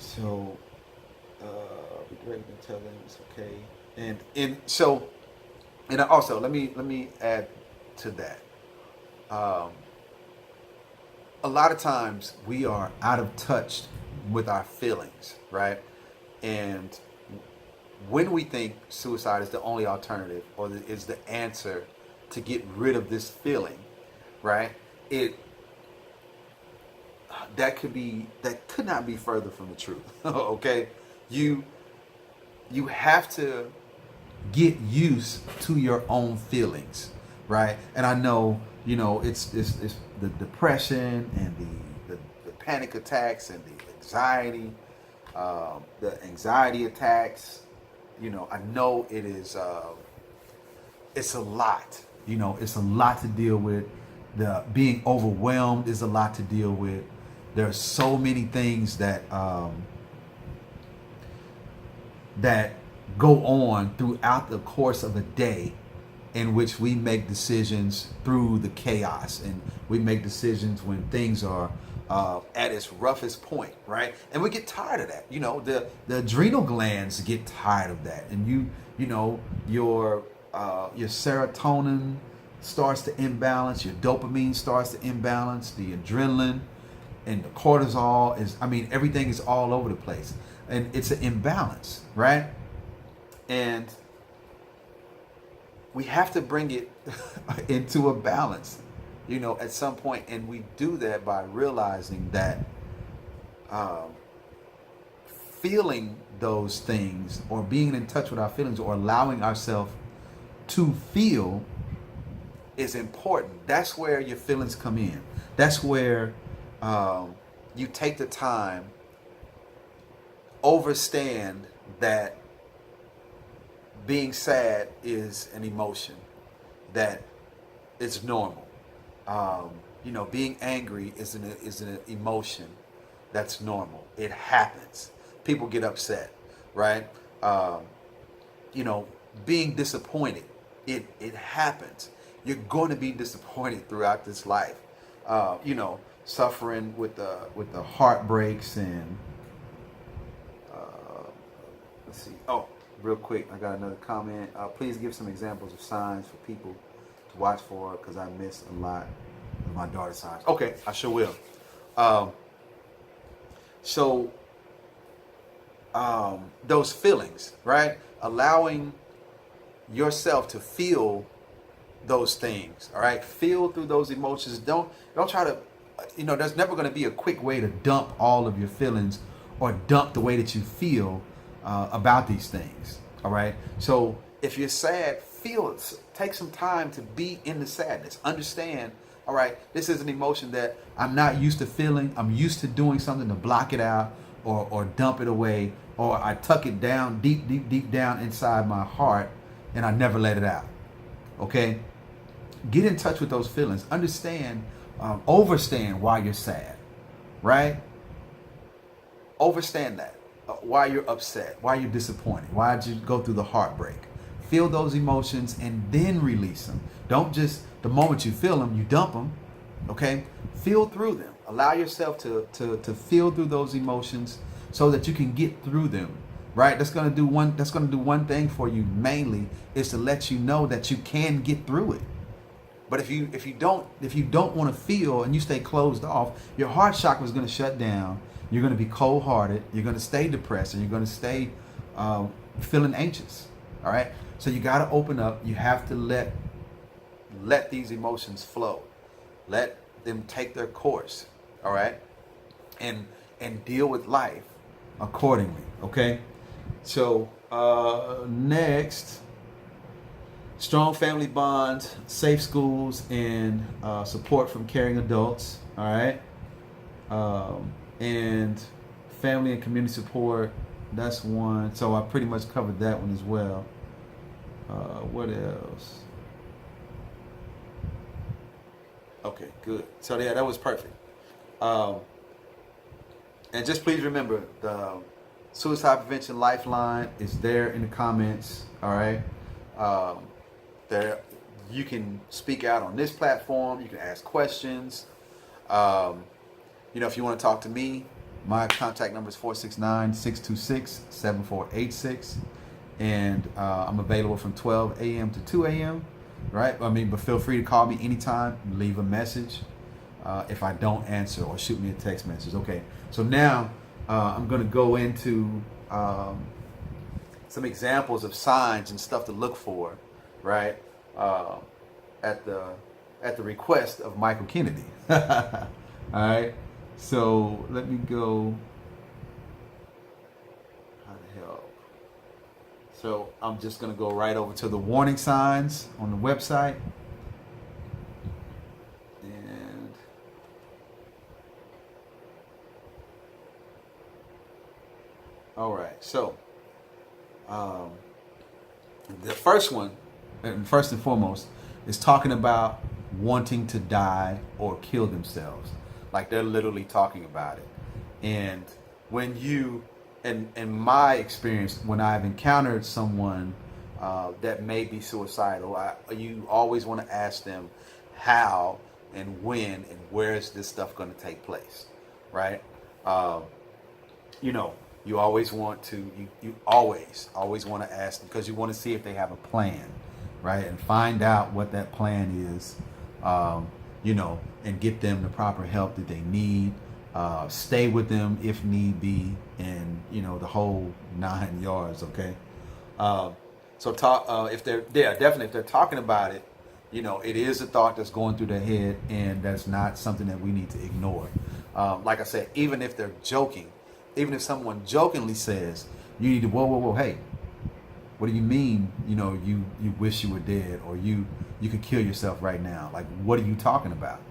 So, be great and tell them it's okay. And so, and also let me add to that. Um, a lot of times we are out of touch with our feelings, right? And when we think suicide is the only alternative or is the answer to get rid of this feeling, right? It that could not be further from the truth. Okay, you you have to get used to your own feelings, right? And I know, it's the depression and the panic attacks and the anxiety attacks. I know it is. It's a lot. It's a lot to deal with. The being overwhelmed is a lot to deal with. There are so many things that go on throughout the course of a day in which we make decisions through the chaos, and we make decisions when things are at its roughest point, right? And we get tired of that. The adrenal glands get tired of that, and your serotonin starts to imbalance, your dopamine starts to imbalance, the adrenaline and the cortisol everything is all over the place, and it's an imbalance, right? And we have to bring it into a balance, at some point. And we do that by realizing that um, feeling those things, or being in touch with our feelings, or allowing ourselves to feel, is important. That's where your feelings come in. That's where you take the time, understand that being sad is an emotion, that it's normal. Being angry is an emotion that's normal. It happens. People get upset, right? Being disappointed, it happens. You're going to be disappointed throughout this life. Suffering with the heartbreaks and let's see. Oh, real quick, I got another comment. Please give some examples of signs for people to watch for, because I miss a lot of my daughter's signs. Okay, I sure will. So those feelings, right? Allowing yourself to feel those things, all right? Feel through those emotions. Don't try to, there's never going to be a quick way to dump all of your feelings, or dump the way that you feel about these things, all right? So if you're sad, feel it. Take some time to be in the sadness. Understand, all right, this is an emotion that I'm not used to feeling. I'm used to doing something to block it out, or dump it away, or I tuck it down deep, deep, deep down inside my heart, and I never let it out. Okay? Get in touch with those feelings. Understand, overstand why you're sad, right? Overstand that. Why you're upset, why you're disappointed, why did you go through the heartbreak. Feel those emotions and then release them. Don't just, the moment you feel them, you dump them. Okay? Feel through them. Allow yourself to feel through those emotions so that you can get through them. Right? That's gonna do one thing for you, mainly, is to let you know that you can get through it. But if you don't want to feel, and you stay closed off, your heart chakra is going to shut down. You're going to be cold-hearted. You're going to stay depressed, and you're going to stay feeling anxious. All right. So you got to open up. You have to let these emotions flow. Let them take their course. All right. And deal with life accordingly. Okay. So next. Strong family bonds, safe schools, and support from caring adults. All right, and family and community support. That's one. So I pretty much covered that one as well. What else? Okay, good. So yeah, that was perfect. And just please remember, the Suicide Prevention Lifeline is there in the comments. All right. There, you can speak out on this platform. You can ask questions. If you want to talk to me, My contact number is 469-626-7486. And I'm available from 12 a.m. to 2 a.m. Right? But feel free to call me anytime. Leave a message if I don't answer, or shoot me a text message. Okay. So now I'm going to go into some examples of signs and stuff to look for, right? At the request of Michael Kennedy. All right. So let me go. How the hell? So I'm just going to go right over to the warning signs on the website. And all right. So the first one, and first and foremost, is talking about wanting to die or kill themselves. Like they're literally talking about it. And when you, in my experience, when I've encountered someone that may be suicidal, you always want to ask them how and when and where is this stuff going to take place, right? You always want to, you always want to ask them, because you want to see if they have a plan, right? And find out what that plan is, and get them the proper help that they need. Stay with them if need be, and the whole 9 yards. Okay. So talk if they're definitely if they're talking about it, it is a thought that's going through their head, and that's not something that we need to ignore. Like I said, even if they're joking, even if someone jokingly says, you need to whoa, hey, what do you mean? You wish you were dead, or you could kill yourself right now. Like, what are you talking about?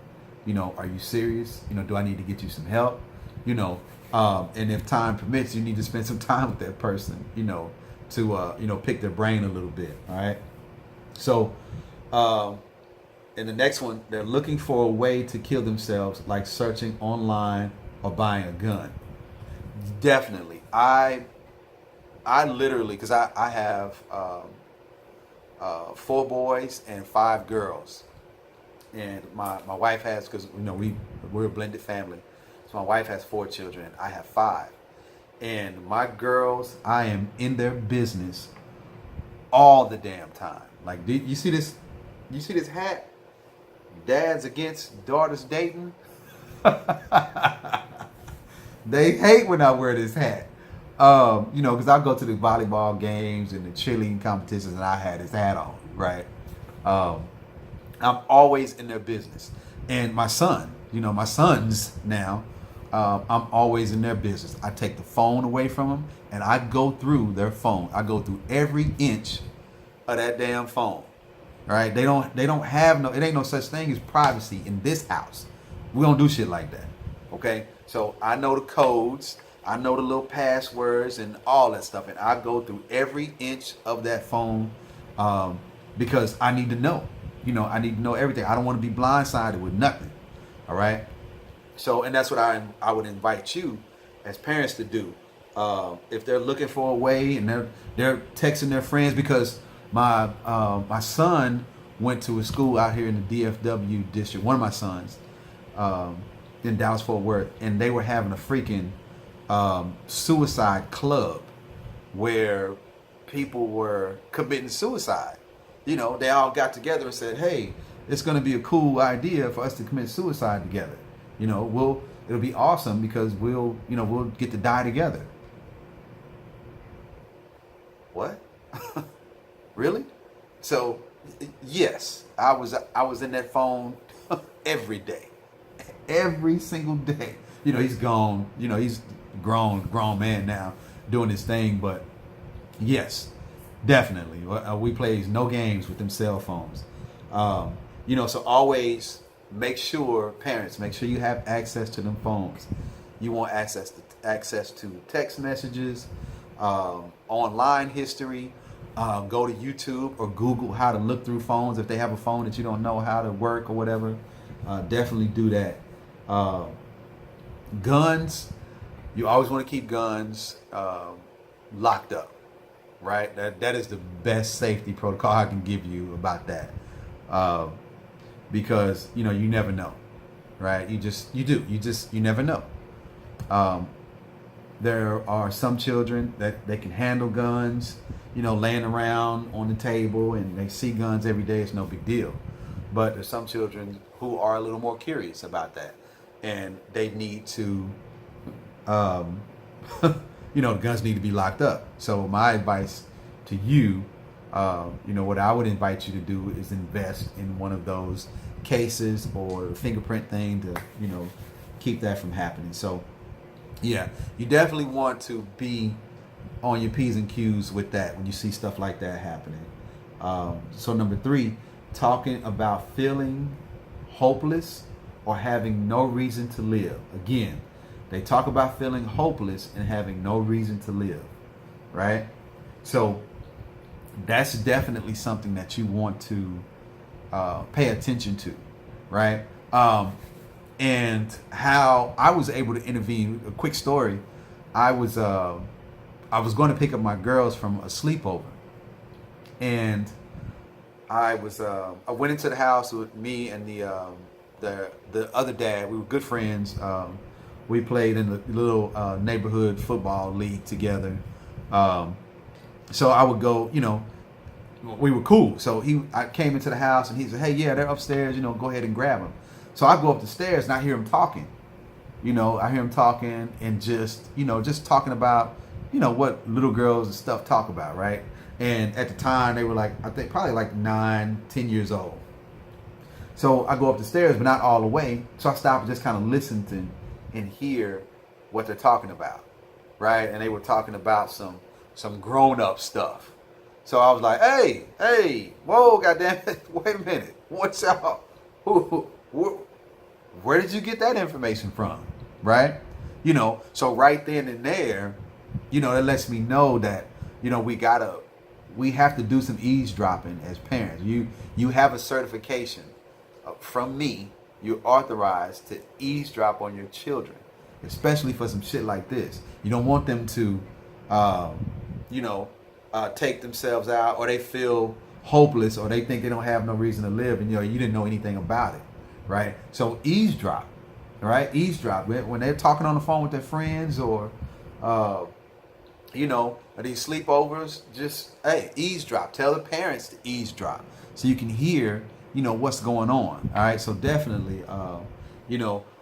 Are you serious? Do I need to get you some help? And if time permits, you need to spend some time with that person, to pick their brain a little bit. All right. So, in the next one, they're looking for a way to kill themselves, like searching online or buying a gun. Definitely. I literally, because I have 4 boys and 5 girls. And my wife has, because we're a blended family, so my wife has 4 children and I have 5. And my girls, I am in their business all the damn time. Like, you see this hat? Dads against daughters dating. They hate when I wear this hat. Because I go to the volleyball games and the cheerleading competitions, and I had this hat on, right? I'm always in their business. And my son, my sons now, I'm always in their business. I take the phone away from them, and I go through their phone. I go through every inch of that damn phone, right? They don't have it ain't no such thing as privacy in this house. We don't do shit like that, okay? So I know the codes, I know the little passwords and all that stuff, and I go through every inch of that phone because I need to know. I need to know everything. I don't want to be blindsided with nothing. All right. So, and that's what I would invite you as parents to do. If they're looking for a way and they're texting their friends, because my son went to a school out here in the DFW district. One of my sons in Dallas Fort Worth, and they were having a freaking suicide club where people were committing suicide. They all got together and said, hey, it's going to be a cool idea for us to commit suicide together. It'll be awesome because we'll get to die together. What? Really? So, yes, I was in that phone every day, every single day. He's gone, he's grown man now doing his thing, but yes, definitely. We plays no games with them cell phones. So always make sure, parents, make sure you have access to them phones. You want access to text messages, online history. Go to YouTube or Google how to look through phones. If they have a phone that you don't know how to work or whatever, definitely do that. Guns, you always want to keep guns locked up. Right, that is the best safety protocol I can give you about that, because you never know, right? You never know. There are some children that they can handle guns, laying around on the table, and they see guns every day. It's no big deal. But there's some children who are a little more curious about that, and they need to, um, the guns need to be locked up. So my advice to you, what I would invite you to do is invest in one of those cases or a fingerprint thing to, keep that from happening. So, yeah, you definitely want to be on your P's and Q's with that when you see stuff like that happening. So number 3, talking about feeling hopeless or having no reason to live. Again, they talk about feeling hopeless and having no reason to live, right? So that's definitely something that you want to pay attention to, right? And how I was able to intervene. A quick story: I was going to pick up my girls from a sleepover, and I went into the house with me and the other dad. We were good friends. We played in the little neighborhood football league together. So I would go, we were cool. So I came into the house and he said, "Hey, yeah, they're upstairs. Go ahead and grab them." So I go up the stairs and I hear him talking. I hear him talking and just talking about, what little girls and stuff talk about, right? And at the time they were I think probably 9, 10 years old. So I go up the stairs, but not all the way. So I stop and just kind of listen to and hear what they're talking about, right? And they were talking about some grown-up stuff. So I was like, hey, whoa, goddamn it, wait a minute, what's up? Where did you get that information from, right? So right then and there, it lets me know that, we have to do some eavesdropping as parents. You have a certification from me. You're authorized to eavesdrop on your children, especially for some shit like this. You don't want them to, take themselves out, or they feel hopeless, or they think they don't have no reason to live, and you didn't know anything about it, right? So eavesdrop, right? Eavesdrop when they're talking on the phone with their friends, or these sleepovers. Just eavesdrop. Tell the parents to eavesdrop so you can hear what's going on. All right, so definitely, a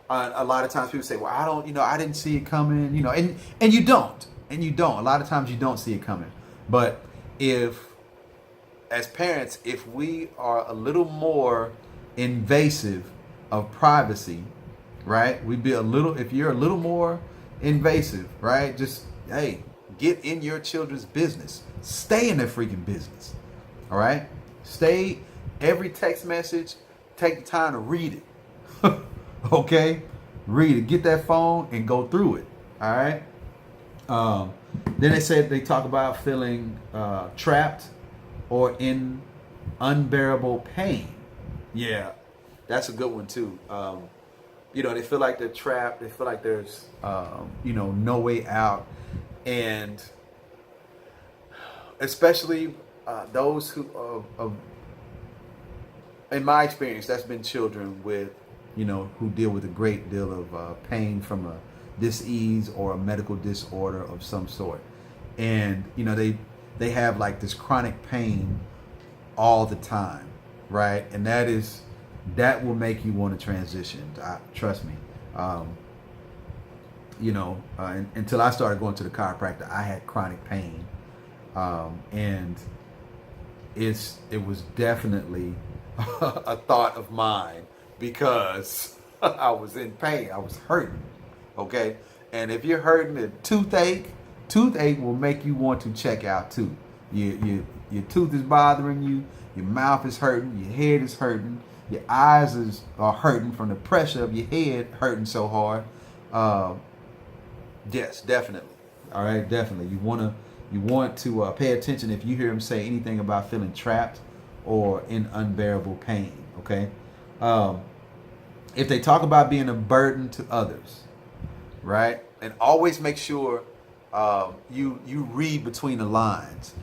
lot of times people say, well, I didn't see it coming, and you don't. A lot of times you don't see it coming. But as parents, if we are a little more invasive of privacy, right? If you're a little more invasive, right? Just, get in your children's business. Stay in their freaking business. All right? Stay. Every text message, take the time to read it. Okay? Read it. Get that phone and go through it. All right? Then they talk about feeling trapped or in unbearable pain. Yeah, that's a good one too. They feel like they're trapped. They feel like there's, no way out. And especially those who, in my experience, that's been children with, who deal with a great deal of pain from a dis-ease or a medical disorder of some sort. And, they have this chronic pain all the time, right? And that will make you want to transition. Trust me. Until I started going to the chiropractor, I had chronic pain. And it was definitely a thought of mine because I was in pain. I was hurting. Okay. And if you're hurting, a toothache will make you want to check out too. Your tooth is bothering you. Your mouth is hurting. Your head is hurting. Your eyes are hurting from the pressure of your head hurting so hard. Yes, definitely. All right, definitely. You want to pay attention if you hear him say anything about feeling trapped or in unbearable pain. Okay. If they talk about being a burden to others, right, and always make sure you read between the lines.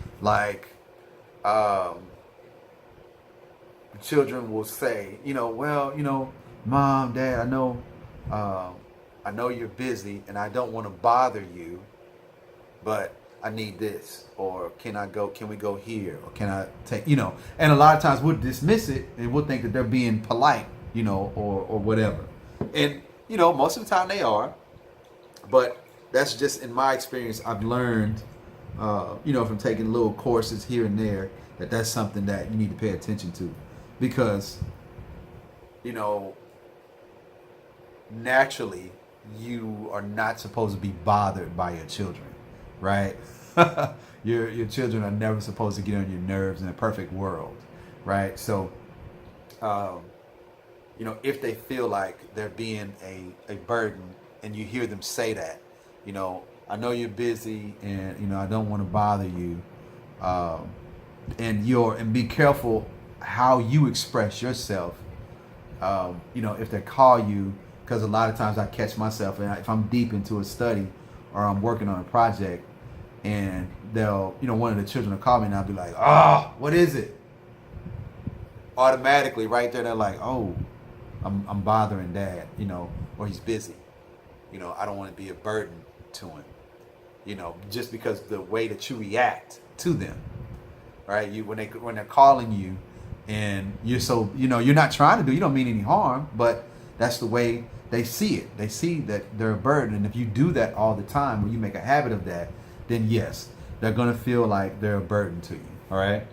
Children will say, Mom, Dad, I know I know you're busy and I don't want to bother you, but I need this, or can we go here, or can I take, and a lot of times we'll dismiss it and we'll think that they're being polite, or whatever. And, most of the time they are, but that's just in my experience. I've learned, from taking little courses here and there, that's something that you need to pay attention to, because, naturally you are not supposed to be bothered by your children, right? Your children are never supposed to get on your nerves in a perfect world, right? So, if they feel like they're being a burden, and you hear them say that, I know you're busy, and I don't want to bother you, and be careful how you express yourself. If they call you, because a lot of times I catch myself, and if I'm deep into a study or I'm working on a project, and they'll, one of the children will call me, and I'll be like, what is it? Automatically, right there, they're like, I'm bothering Dad, or he's busy. I don't want to be a burden to him, just because the way that you react to them, right? When they're calling you, and you're so, you're not trying to you don't mean any harm, but that's the way they see it. They see that they're a burden. And if you do that all the time, or you make a habit of that, then yes, they're going to feel like they're a burden to you. All right.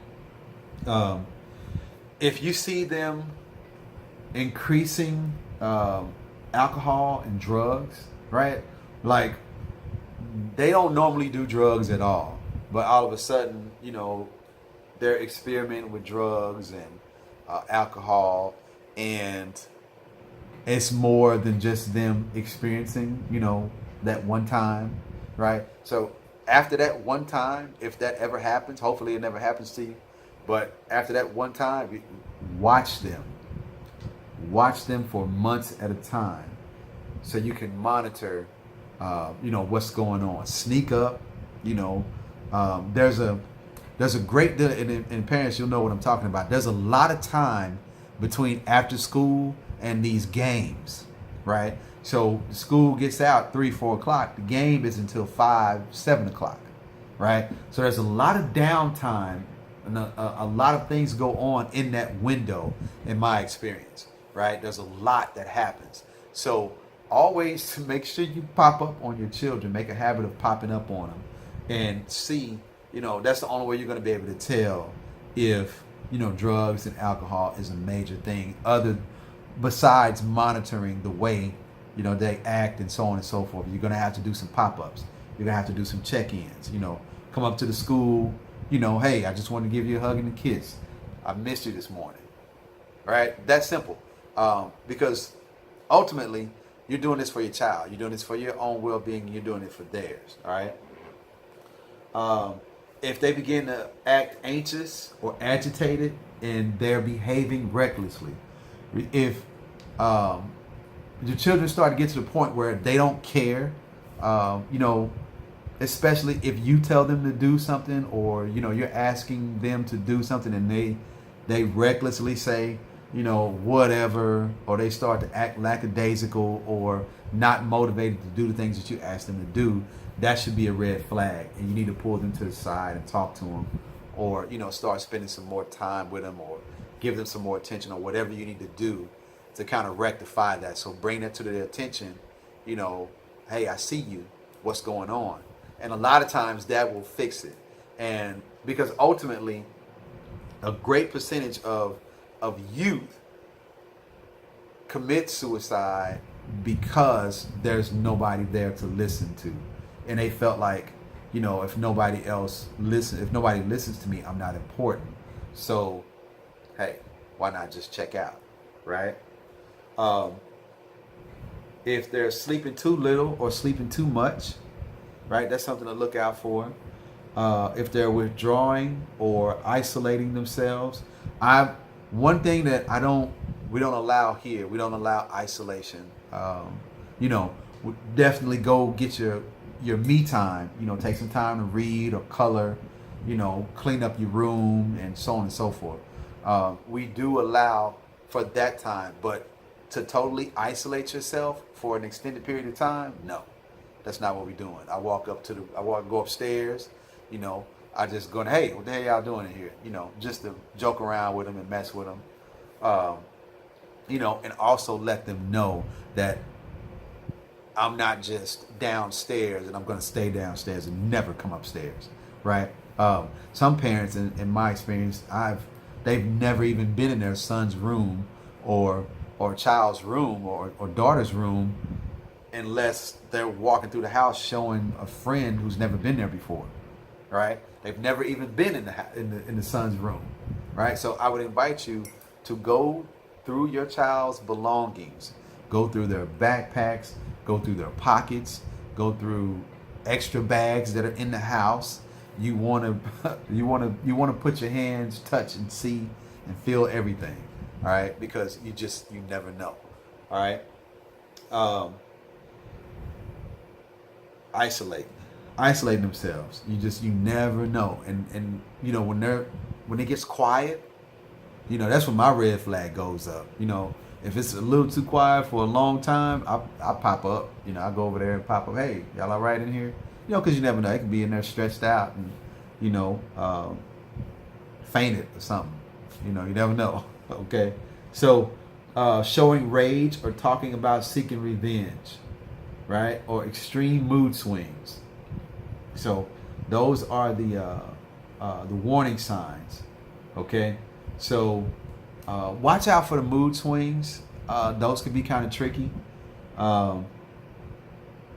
If you see them increasing alcohol and drugs, right? Like, they don't normally do drugs at all, but all of a sudden, they're experimenting with drugs and alcohol, and it's more than just them experiencing, that one time, right? So after that one time, if that ever happens, hopefully it never happens to you, but after that one time, watch them for months at a time, so you can monitor, what's going on. Sneak up, there's a great deal, and parents, you'll know what I'm talking about. There's a lot of time between after school and these games, right? So school gets out 3-4 o'clock. The game is until 5-7 o'clock, right? So there's a lot of downtime, and a lot of things go on in that window, in my experience, right? There's a lot that happens. So always make sure you pop up on your children. Make a habit of popping up on them, and see, that's the only way you're going to be able to tell if, drugs and alcohol is a major thing, besides monitoring the way, they act and so on and so forth. You're going to have to do some pop-ups. You're going to have to do some check-ins, come up to the school, hey, I just want to give you a hug and a kiss. I missed you this morning. All right? That's simple. Because ultimately, you're doing this for your child. You're doing this for your own well-being. You're doing it for theirs. All right? If they begin to act anxious or agitated, and they're behaving recklessly, if the children start to get to the point where they don't care, especially if you tell them to do something, or you're asking them to do something, and they recklessly say, whatever, or they start to act lackadaisical or not motivated to do the things that you ask them to do, that should be a red flag, and you need to pull them to the side and talk to them, or start spending some more time with them, or give them some more attention, or whatever you need to do to kind of rectify that. So bring that to their attention, hey, I see you, what's going on? And a lot of times that will fix it. And because ultimately a great percentage of youth commit suicide because there's nobody there to listen to, and they felt like, if nobody listens to me, I'm not important. So hey, why not just check out, right? If they're sleeping too little or sleeping too much, right, that's something to look out for. If they're withdrawing or isolating themselves, one thing that we don't allow here, we don't allow isolation. Definitely go get your me time. Take some time to read or color, clean up your room, and so on and so forth. We do allow for that time, but to totally isolate yourself for an extended period of time, no, that's not what we're doing. Go upstairs, you know, I just go, hey, what the hell y'all doing in here? You know, just to joke around with them and mess with them. You know, and also let them know that I'm not just downstairs and I'm going to stay downstairs and never come upstairs, right? Some parents, in my experience, they've never even been in their son's room or child's room or daughter's room unless they're walking through the house showing a friend who's never been there before, right? They've never even been in the son's room, right? So I would invite you to go through your child's belongings, go through their backpacks, go through their pockets, go through extra bags that are in the house. You want to put your hands, touch and see and feel everything, all right? Because you never know, all right? Isolating themselves. You never know, and you know when it gets quiet, you know, that's when my red flag goes up. You know, if it's a little too quiet for a long time, I pop up. You know, I go over there and pop up. Hey, y'all all right in here? You know, because you never know. It could be in there stretched out and, you know, fainted or something. You know, you never know. Okay. So, showing rage or talking about seeking revenge, right? Or extreme mood swings. So, those are the warning signs. Okay. So watch out for the mood swings. Those can be kind of tricky.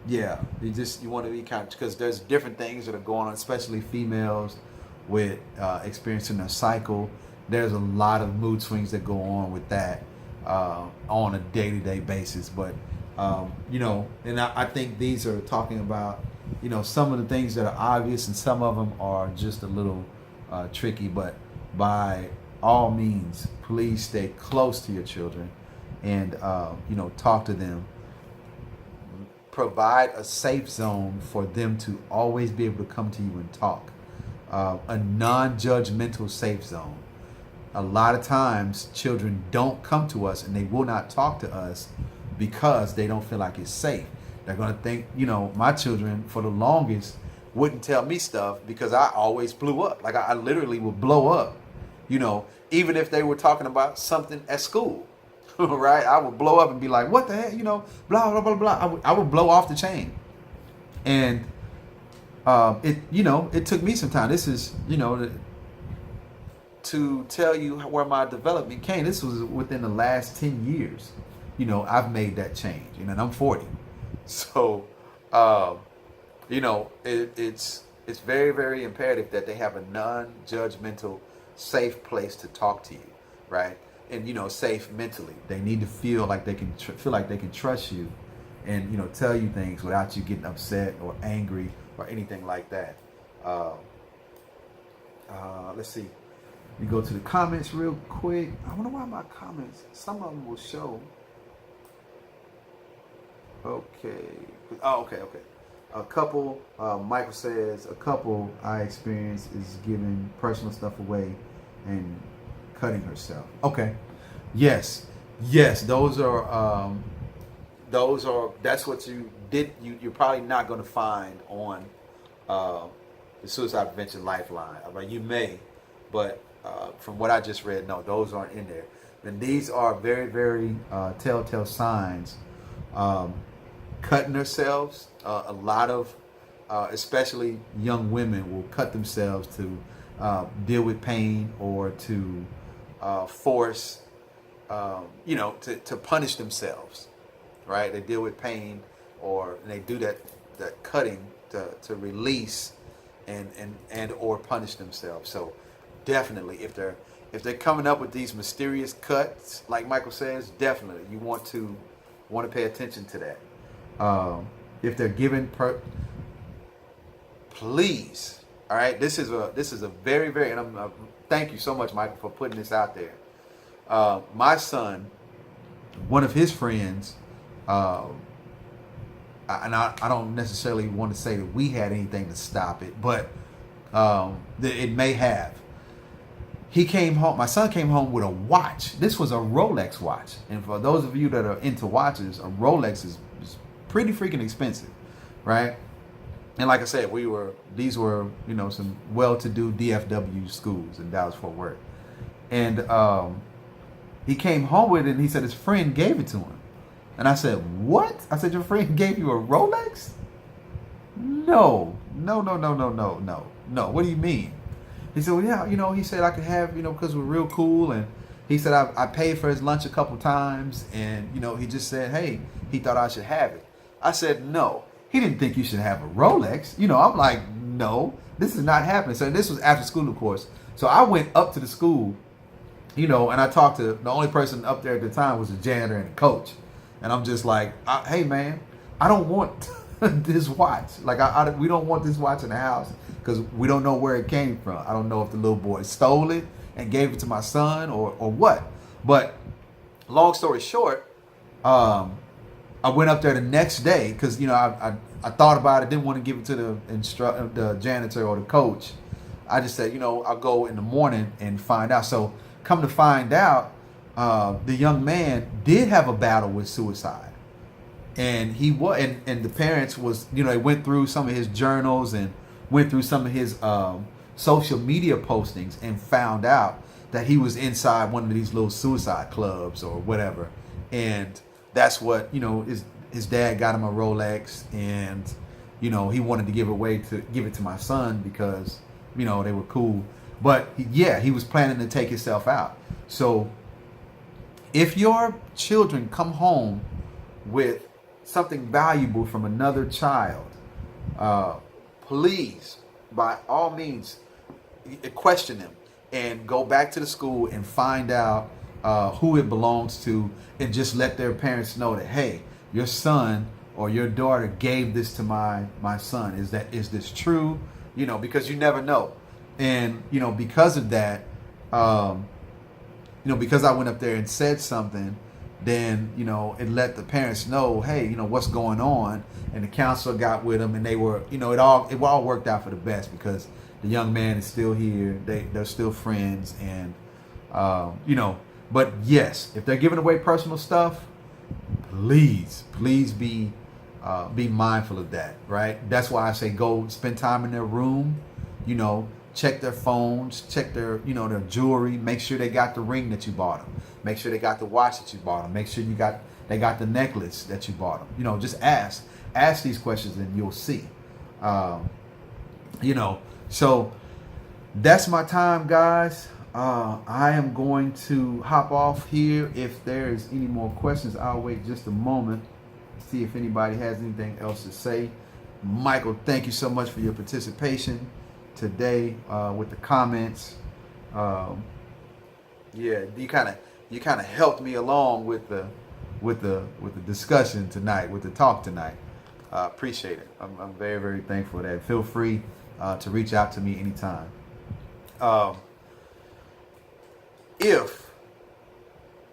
Yeah, you want to be kind of, because there's different things that are going on, especially females with experiencing their cycle. There's a lot of mood swings that go on with that on a day-to-day basis. But you know, and I think these are talking about, you know, some of the things that are obvious and some of them are just a little tricky. But by all means, please stay close to your children and you know, talk to them. Provide a safe zone for them to always be able to come to you and talk. A non-judgmental safe zone. A lot of times children don't come to us and they will not talk to us because they don't feel like it's safe. They're going to think, you know, my children for the longest wouldn't tell me stuff because I always blew up. Like I literally would blow up. You know, even if they were talking about something at school, right? I would blow up and be like, what the heck? You know, blah, blah, blah, blah. I would blow off the chain. And it took me some time. This is, you know, to tell you where my development came. This was within the last 10 years. You know, I've made that change. You know, and I'm 40. So, you know, it's very, very imperative that they have a non-judgmental, safe place to talk to you, right? And, you know, safe mentally. They need to feel like they can trust you and, you know, tell you things without you getting upset or angry or anything like that. Let's see. We go to the comments real quick. I wonder why my comments, some of them will show. Okay. Oh, okay. A couple, Michael says, a couple I experienced is giving personal stuff away and cutting herself. Okay. Yes. Those are, that's what you did. You're probably not going to find on the Suicide Prevention Lifeline. I mean, you may, but from what I just read, no, those aren't in there. And these are very, very telltale signs. Cutting themselves. A lot of, especially young women, will cut themselves to deal with pain or to force, to punish themselves, right? They deal with pain or they do that cutting to release and or punish themselves. So definitely, if they're coming up with these mysterious cuts, like Michael says, definitely you want to pay attention to that. If they're given please, all right, this is a very, very, and I'm thank you so much, Michael, for putting this out there. My son, one of his friends, and I don't necessarily want to say that we had anything to stop it, but it may have. he came home. My son came home with a watch. This was a Rolex watch. And for those of you that are into watches, a Rolex is pretty freaking expensive, right? And like I said, these were, you know, some well-to-do DFW schools in Dallas Fort Worth. And he came home with it, and he said his friend gave it to him. And I said, what? I said, your friend gave you a Rolex? No. What do you mean? He said, well, yeah, you know, he said I could have, you know, because we're real cool. And he said I paid for his lunch a couple times. And, you know, he just said, hey, he thought I should have it. I said, no. He didn't think you should have a Rolex. You know, I'm like, no, this is not happening. So this was after school, of course. So I went up to the school, you know, and I talked to the only person up there at the time was the janitor and the coach. And I'm just like, hey, man, I don't want this watch. Like, we don't want this watch in the house because we don't know where it came from. I don't know if the little boy stole it and gave it to my son or what. But long story short, I went up there the next day because, you know, I thought about it, didn't want to give it to the janitor or the coach. I just said, you know, I'll go in the morning and find out. So come to find out, the young man did have a battle with suicide. And he was, and the parents was, you know, they went through some of his journals and went through some of his social media postings and found out that he was inside one of these little suicide clubs or whatever. And that's what, you know, his dad got him a Rolex, and, you know, he wanted to give it to my son because, you know, they were cool. But yeah, he was planning to take himself out. So if your children come home with something valuable from another child, please, by all means, question them and go back to the school and find out who it belongs to, and just let their parents know that, hey, your son or your daughter gave this to my son. Is this true? You know, because you never know. And, you know, because of that, you know, because I went up there and said something, then, you know, it let the parents know, hey, you know, what's going on. And the counselor got with them, and they were, you know, it all worked out for the best because the young man is still here. They're still friends. And, you know, but yes, if they're giving away personal stuff, please be mindful of that, right? That's why I say go spend time in their room, you know, check their phones, check their, you know, their jewelry, make sure they got the ring that you bought them, make sure they got the watch that you bought them, make sure they got the necklace that you bought them. You know, just ask these questions and you'll see. You know, so that's my time, guys. I am going to hop off here. If there's any more questions, I'll wait just a moment, see if anybody has anything else to say. Michael, thank you so much for your participation today with the comments. Yeah, you kind of helped me along with the discussion tonight, with the talk tonight. Appreciate it. I'm very, very thankful for that. Feel free to reach out to me anytime. If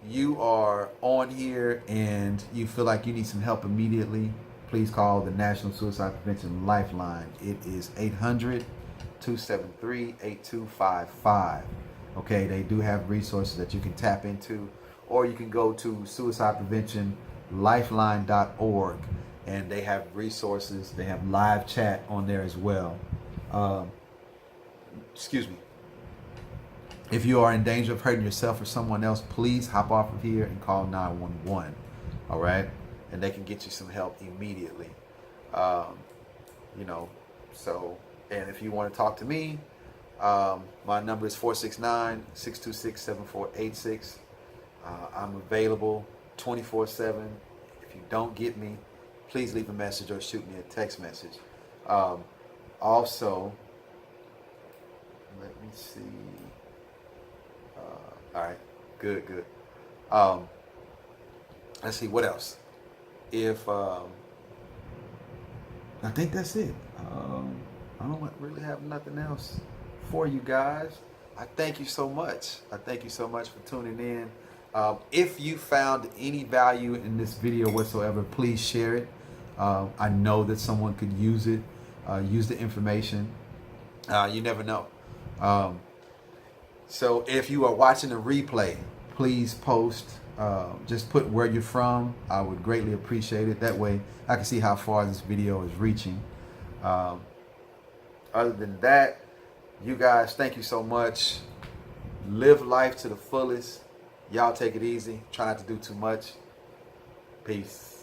you are on here and you feel like you need some help immediately, please call the National Suicide Prevention Lifeline. It is 800-273-8255. Okay, they do have resources that you can tap into, or you can go to suicidepreventionlifeline.org, and they have resources. They have live chat on there as well. Excuse me. If you are in danger of hurting yourself or someone else, please hop off of here and call 911. All right, and they can get you some help immediately. You know, so, and if you want to talk to me, my number is 469-626-7486. I'm available 24/7. If you don't get me, please leave a message or shoot me a text message. Also, let me see. All right, good. Let's see, what else? If I think that's it. I don't really have nothing else for you guys. I thank you so much. I thank you so much for tuning in. If you found any value in this video whatsoever, please share it. I know that someone could use it, use the information. You never know. So if you are watching the replay, please post. Just put where you're from. I would greatly appreciate it. That way I can see how far this video is reaching. Other than that, you guys, thank you so much. Live life to the fullest. Y'all take it easy. Try not to do too much. Peace.